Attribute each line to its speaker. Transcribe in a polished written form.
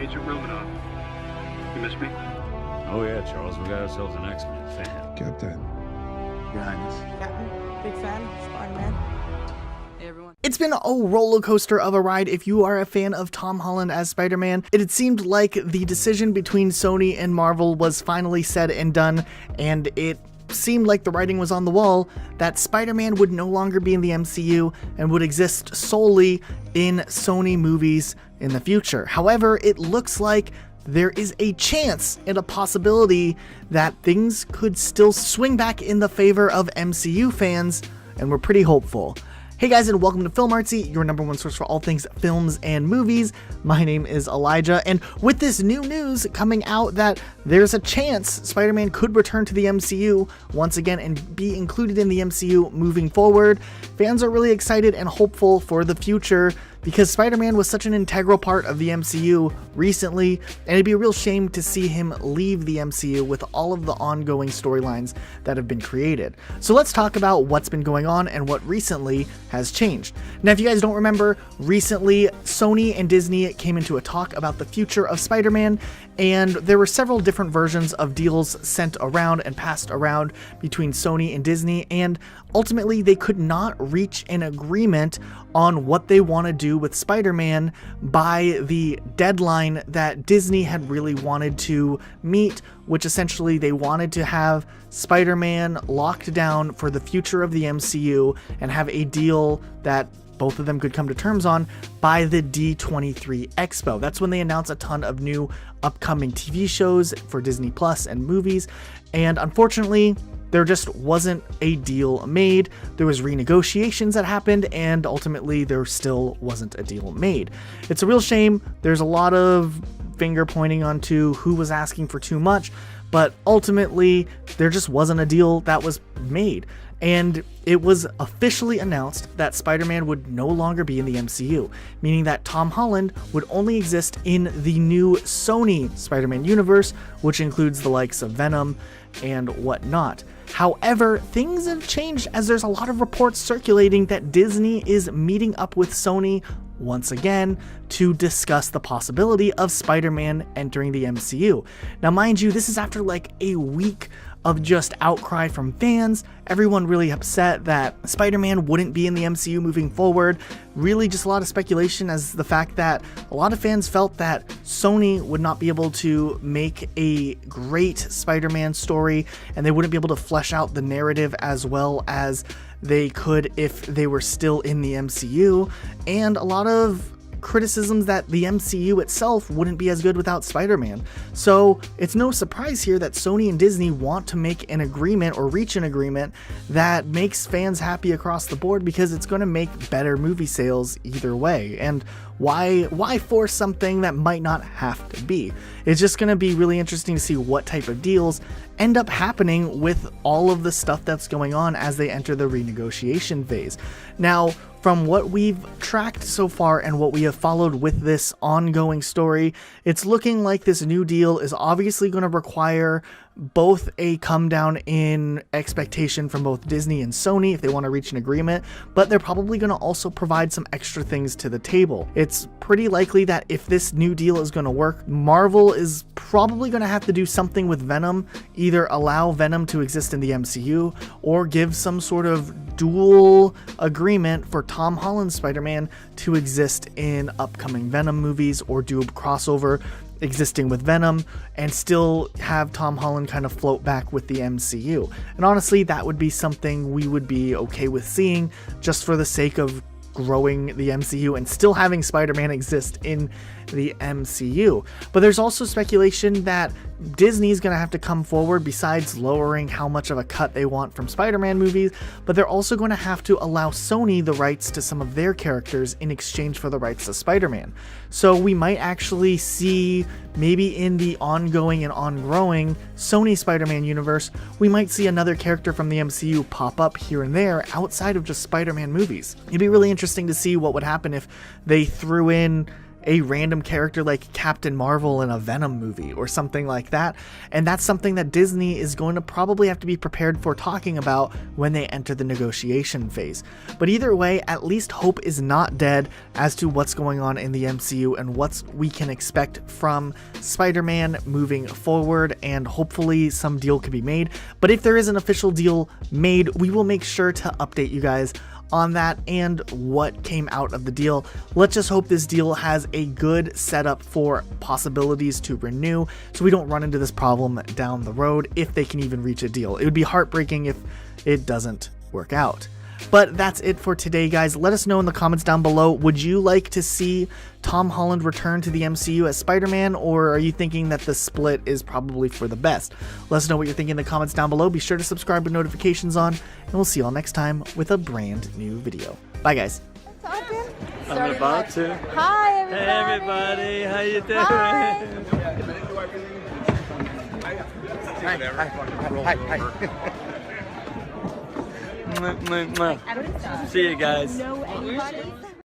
Speaker 1: Agent Romanoff. You miss me?
Speaker 2: Oh yeah, Charles, we got ourselves an X-Men fan.
Speaker 3: Captain.
Speaker 1: Your Highness.
Speaker 4: Captain, big fan, Spider-Man. Hey everyone.
Speaker 5: It's been a roller coaster of a ride if you are a fan of Tom Holland as Spider-Man. It had seemed like the decision between Sony and Marvel was finally said and done, and it seemed like the writing was on the wall that Spider-Man would no longer be in the MCU and would exist solely in Sony movies in the future. However, it looks like there is a chance and a possibility that things could still swing back in the favor of MCU fans, and we're pretty hopeful. Hey guys, and welcome to Film Artsy, your number one source for all things films and movies. My name is Elijah, and with this new news coming out that there's a chance Spider-Man could return to the MCU once again and be included in the MCU moving forward, fans are really excited and hopeful for the future because Spider-Man was such an integral part of the MCU recently, and it'd be a real shame to see him leave the MCU with all of the ongoing storylines that have been created. So let's talk about what's been going on and what recently has changed. Now, if you guys don't remember, recently Sony and Disney came into a talk about the future of Spider-Man, and there were several different versions of deals sent around and passed around between Sony and Disney, and ultimately they could not reach an agreement on what they want to do with Spider-Man by the deadline that Disney had really wanted to meet, which essentially they wanted to have Spider-Man locked down for the future of the MCU and have a deal that both of them could come to terms on by the D23 Expo. That's when they announced a ton of new upcoming TV shows for Disney Plus and movies, and unfortunately there just wasn't a deal made. There was renegotiations that happened, and ultimately there still wasn't a deal made. It's a real shame. There's a lot of finger pointing onto who was asking for too much, but ultimately there just wasn't a deal that was made. And it was officially announced that Spider-Man would no longer be in the MCU, meaning that Tom Holland would only exist in the new Sony Spider-Man universe, which includes the likes of Venom and whatnot. However, things have changed as there's a lot of reports circulating that Disney is meeting up with Sony once again to discuss the possibility of Spider-Man entering the MCU. Now, mind you, this is after like a week of just outcry from fans, everyone really upset that Spider-Man wouldn't be in the MCU moving forward. Really just a lot of speculation as the fact that a lot of fans felt that Sony would not be able to make a great Spider-Man story, and they wouldn't be able to flesh out the narrative as well as they could if they were still in the MCU, and a lot of criticisms that the MCU itself wouldn't be as good without Spider-Man. So it's no surprise here that Sony and Disney want to make an agreement or reach an agreement that makes fans happy across the board, because it's going to make better movie sales either way. And why force something that might not have to be? It's just going to be really interesting to see what type of deals end up happening with all of the stuff that's going on as they enter the renegotiation phase. Now, from what we've tracked so far and what we have followed with this ongoing story, it's looking like this new deal is obviously going to require both a come down in expectation from both Disney and Sony if they want to reach an agreement, but they're probably going to also provide some extra things to the table. It's pretty likely that if this new deal is going to work, Marvel is probably going to have to do something with Venom, either allow Venom to exist in the MCU or give some sort of dual agreement for Tom Holland's Spider-Man to exist in upcoming Venom movies, or do a crossover existing with Venom and still have Tom Holland kind of float back with the MCU. And honestly, that would be something we would be okay with seeing, just for the sake of growing the MCU and still having Spider-Man exist in the MCU. But there's also speculation that Disney's going to have to come forward, besides lowering how much of a cut they want from Spider-Man movies, but they're also going to have to allow Sony the rights to some of their characters in exchange for the rights to Spider-Man. So we might actually see, maybe in the ongoing and ongrowing Sony Spider-Man universe, we might see another character from the MCU pop up here and there outside of just Spider-Man movies. It'd be really interesting to see what would happen if they threw in a random character like Captain Marvel in a Venom movie or something like that. And that's something that Disney is going to probably have to be prepared for talking about when they enter the negotiation phase. But either way, at least hope is not dead as to what's going on in the MCU and what we can expect from Spider-Man moving forward, and hopefully some deal can be made. But if there is an official deal made, we will make sure to update you guys on that and what came out of the deal. Let's just hope this deal has a good setup for possibilities to renew, so we don't run into this problem down the road if they can even reach a deal. It would be heartbreaking if it doesn't work out. But that's it for today, guys. Let us know in the comments down below. Would you like to see Tom Holland return to the MCU as Spider-Man, or are you thinking that the split is probably for the best? Let us know what you're thinking in the comments down below. Be sure to subscribe with notifications on, and we'll see you all next time with a brand new video. Bye, guys.
Speaker 2: I'm about to.
Speaker 4: Hi, everybody.
Speaker 2: Hey, everybody. How you doing?
Speaker 4: Hi.
Speaker 2: See you guys.
Speaker 4: Know anybody?